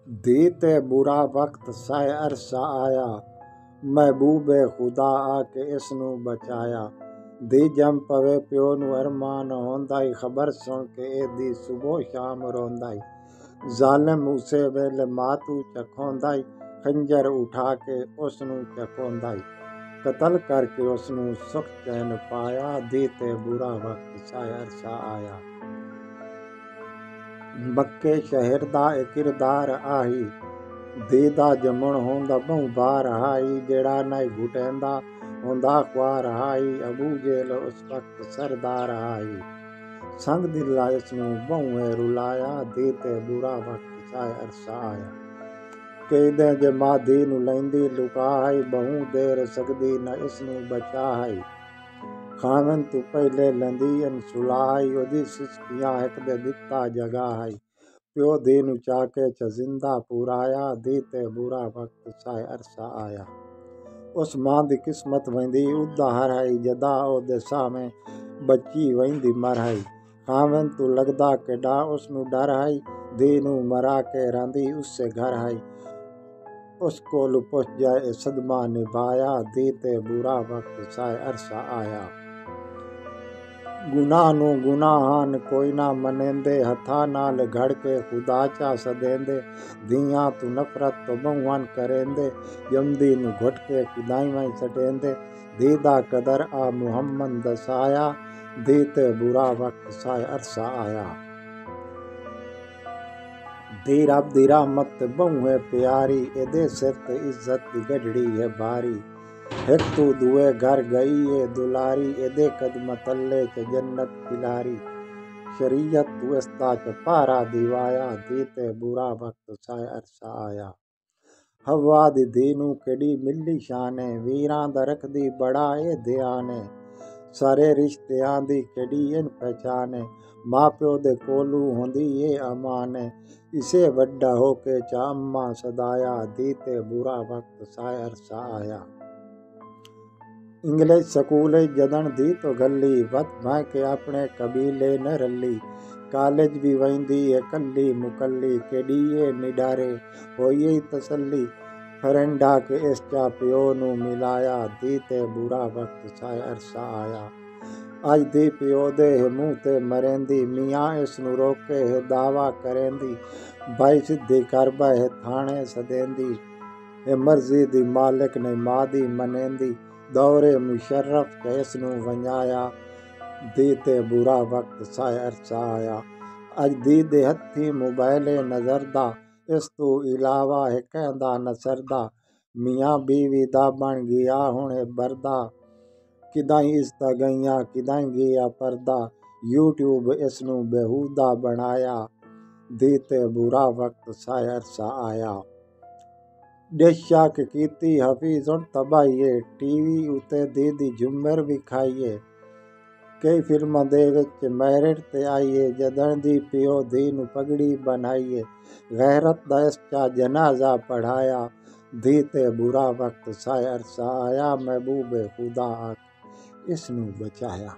धी ते बुरा वक्त साए अरसा आया, महबूबे खुदा आके इसनू बचाया। धी जम पवे प्यो नू अरमान होंदा ही, खबर सुन के एदी सुबह शाम रोंदा ही। जालिम उसे वेले मातू चखोंदा ही, खंजर उठा के उसनू चखोंदा ही। कतल करके उसनू सुख चैन पाया, धी ते बुरा वक्त साए अरसा आया। मक्के शहर दा किरदार आही, धी दा जमण होंदा बहु बार हाई। जेड़ा नाई घुटेंदा होंदा ख्वार हाई, अबू जेल उस वक्त सरदार हाई। संग दिला इसनू बहुए रुलाया, धी ते बुरा वक्त साए अरसा आया। कहदे जे मां धी नू लैंदी लुका हाई, बहु देर सकदी न इसनू बचा हाई। खावन तू पहले लंदी सुलाई, ओदी सिसकियां एक दे दिता जगा हाई। प्यो धी नू चाके च जिंदा पुराया, धी ते बुरा वक्त साए अरसा आया। उस मां दी किस्मत वेंदी उदा हराई, जदा ओदे सामे बच्ची वेंदी मरहाई। खावन तू लगदा केडा उसनू डर हाई, धी नू मरा के रांदी उससे घर हाई। उस कोल पुछ जाए सदमा निभाया, धी ते बुरा वक्त साए अरसा आया। गुनाह नू गुनाहान कोई ना मनेंदे, हथा नाल घड़ के खुदा चा सदेंदे। धियां तू नफरत तो बहुआन करेंदे, जमदी नू घुट के खुदाई सटेंदे। धी दा कदर आ मुहम्मद दसाया, धी ते बुरा वक्त साए अरसा आया। धी रब दी रहमत बहु है प्यारी, एदे सिर ते इज्जत दी गढ़ड़ी है भारी। हिक तू दुए घर गई है दुलारी, एदे कदम तले च जन्नत खिलारी। शरीयत तू इसदा च पारा दिवाया, धी ते बुरा वक्त साए अरसा आया। हवा दी धी नू केड़ी मिली शाने, वीरां दा रखदी बड़ा ए ध्याने। सारे रिश्तियां दी केड़ी इन पहचाने, मां प्यो दे कोलू होंदी ए अमाने। इसे वड्डा होके चा अम्मा सदाया, धी ते बुरा वक्त साए अरसा आया। इंग्लिश स्कूल जदन धी तो गली, वत भां के अपने कबीले न रली। कॉलेज भी वेंदी है कली मुकली, केड़ी ए निडारे होई तसली। फरेंडा के इस चा प्यो नू मिलाया, धी ते बुरा वक्त साए अरसा आया। अज धी प्यो दे मुंह ते मरेंदी, मियां इस नू रोके है दावा करेंदी। भाई सिद्धि कर बह थाने सदेंदी, ए मर्जी दी मालिक ने मां दी मनेंदी। दौरे मुशर्रफ च इस नू वंजाया, धी ते बुरा वक्त साए अरसा आया। अज धी दे हत्थी मोबाइल नजर दा, इस तू इलावा है कहंदा न सरदा। मियां बीवी दा बन गया हुण बरदा, किदाई इज्जतां गईयां किदाई गया पर्दा। यूट्यूब इस नू बेहूदा बनाया, धी ते बुरा वक्त साए अरसा आया। डिश चाक कीती हफीज हुण तबाहीए, टीवी उते धी दी झुमर विखाईए। कई फिल्मां दे विच मैरिट ते आईए, जदन दी प्यो धी नू पगड़ी बनाईए। गैरत दा इस चा जनाजा पढ़ाया, धी ते बुरा वक्त साए अरसा आया। महबूबे खुदा आके इस नू बचाया।